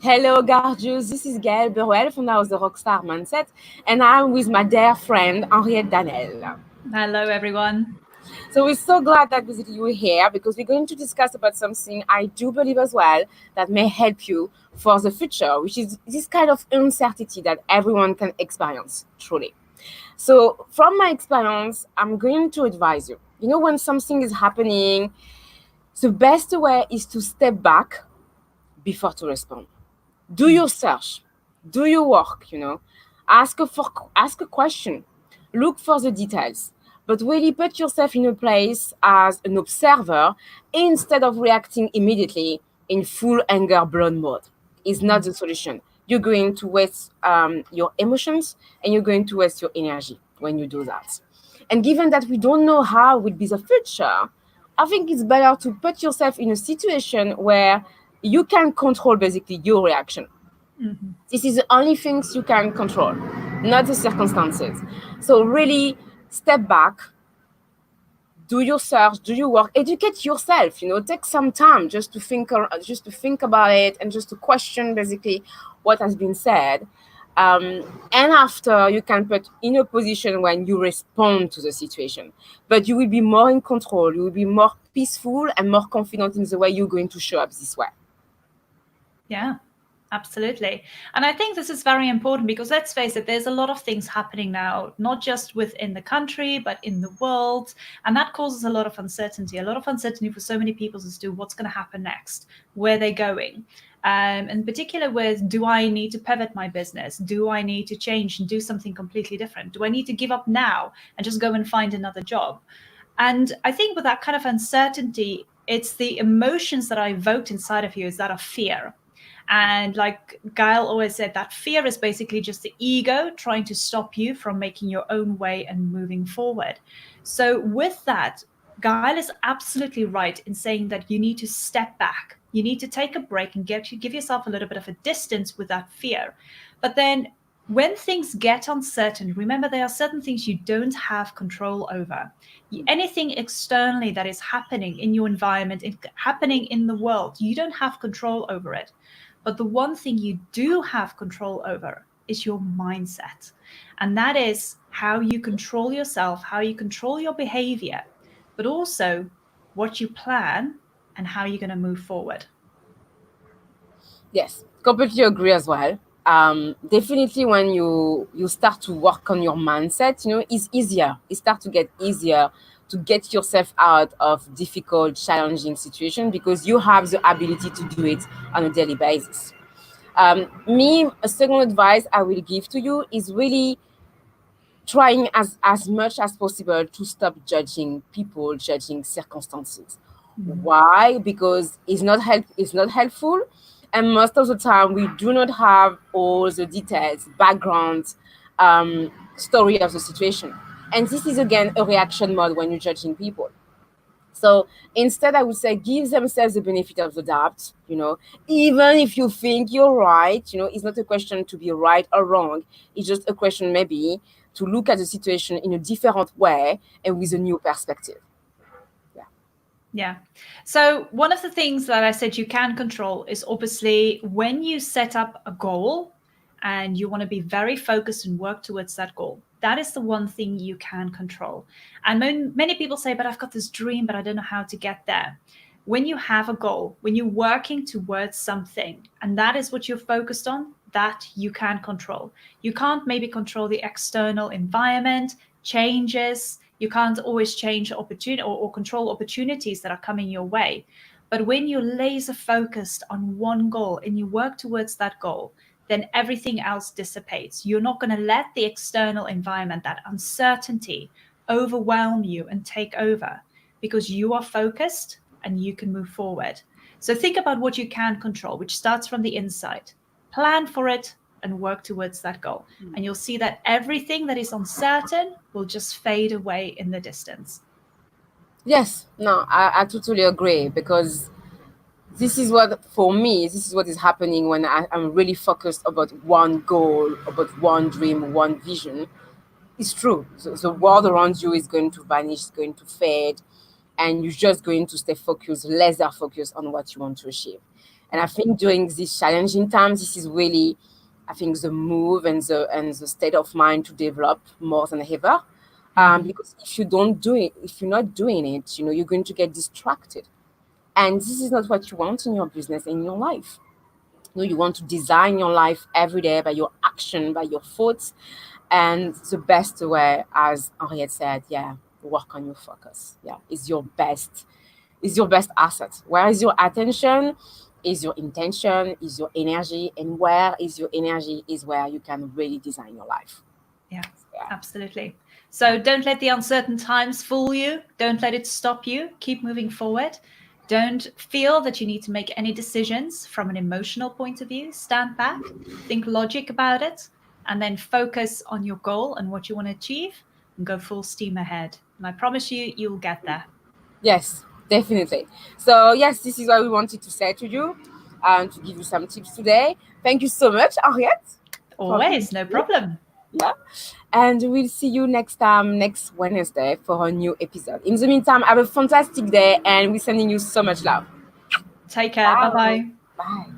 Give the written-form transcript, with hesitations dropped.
Hello, gorgeous. This is Gaelle, founder of the Rockstar Mindset, and I'm with my dear friend Henriette. Hello, everyone. So we're so glad that visit you here because we're going to discuss about something I do believe as well that may help you for the future, which is this kind of uncertainty that everyone can experience truly. So from my experience, I'm going to advise you. You know, when something is happening, the best way is to step back before to respond. Do your search, do your work, ask a question, look for the details, but really put yourself in a place as an observer instead of reacting immediately in full anger blown mode. Is not the solution. You're going to waste your emotions and you're going to waste your energy when you do that. And given that we don't know how will be the future, I think it's better to put yourself in a situation where you can control basically your reaction. Mhm. This is the only things you can control, not the circumstances. So really step back, do your search, do your work, educate yourself. Take some time just to think about it, and just to question basically what has been said. And after you can put in a position when you respond to the situation, but you will be more in control. You will be more peaceful and more confident in the way you're going to show up this way. Yeah, absolutely. And I think this is very important because let's face it, there's a lot of things happening now, not just within the country, but in the world. And that causes a lot of uncertainty for so many people as to what's going to happen next, where they're going. In particular, with do I need to pivot my business? Do I need to change and do something completely different? Do I need to give up now and just go and find another job? And I think with that kind of uncertainty, it's the emotions that I evoked inside of you is that of fear. And like Gail always said, that fear is basically just the ego trying to stop you from making your own way and moving forward. So, with that, Gail is absolutely right in saying that you need to step back. You need to take a break and give yourself a little bit of a distance with that fear. But then when things get uncertain, remember there are certain things you don't have control over. Anything externally that is happening in your environment, happening in the world, you don't have control over it. But the one thing you do have control over is your mindset. And that is how you control yourself, how you control your behavior, but also what you plan and how you're going to move forward. Yes, completely agree as well. Definitely, when you start to work on your mindset, it's easier. It starts to get easier to get yourself out of difficult, challenging situations because you have the ability to do it on a daily basis. A second advice I will give to you is really trying as much as possible to stop judging people, judging circumstances. Mhm. Why? Because it's not helpful, and most of the time we do not have all the details, background, story of the situation. And this is again a reaction mode when you're judging people. So instead, I would say give themselves the benefit of the doubt. Even if you think you're right, it's not a question to be right or wrong. It's just a question maybe to look at the situation in a different way and with a new perspective. Yeah. Yeah. So, one of the things that I said you can control is obviously when you set up a goal and you want to be very focused and work towards that goal. That is the one thing you can control. And many people say, but I've got this dream, but I don't know how to get there. When you have a goal, when you're working towards something, and that is what you're focused on, that you can control. You can't maybe control the external environment, changes. You can't always change opportunity or control opportunities that are coming your way. But when you're laser focused on one goal and you work towards that goal, then everything else dissipates. You're not going to let the external environment, that uncertainty, overwhelm you and take over because you are focused and you can move forward. So think about what you can control, which starts from the inside. Plan for it and work towards that goal. And you'll see that everything that is uncertain will just fade away in the distance. Yes, no, I totally agree because this is what, for me, this is what is happening when I'm really focused about one goal, about one dream, one vision. It's true. So the world around you is going to vanish, is going to fade, and you're just going to stay focused, laser focused on what you want to achieve. And I think during these challenging times, this is really, I think, the move and the state of mind to develop more than ever. Because if you don't do it, if you're not doing it, you're going to get distracted. And this is not what you want in your business, in your life. You want to design your life every day by your action, by your thoughts. And the best way, as Henriette said, work on your focus. Is your best asset. Where is your attention? Is your intention, is your energy, and where is your energy is where you can really design your life. Yeah, absolutely. So don't let the uncertain times fool you. Don't let it stop you. Keep moving forward. Don't feel that you need to make any decisions from an emotional point of view. Stand back, think logic about it, and then focus on your goal and what you want to achieve and go full steam ahead. And I promise you, you'll get there. Yes, definitely. So, yes, this is what we wanted to say to you and to give you some tips today. Thank you so much, Henriette. Always, no problem. Yeah. And we'll see you next Wednesday for a new episode. In the meantime, have a fantastic day and we're sending you so much love. Take care. Bye-bye. Bye.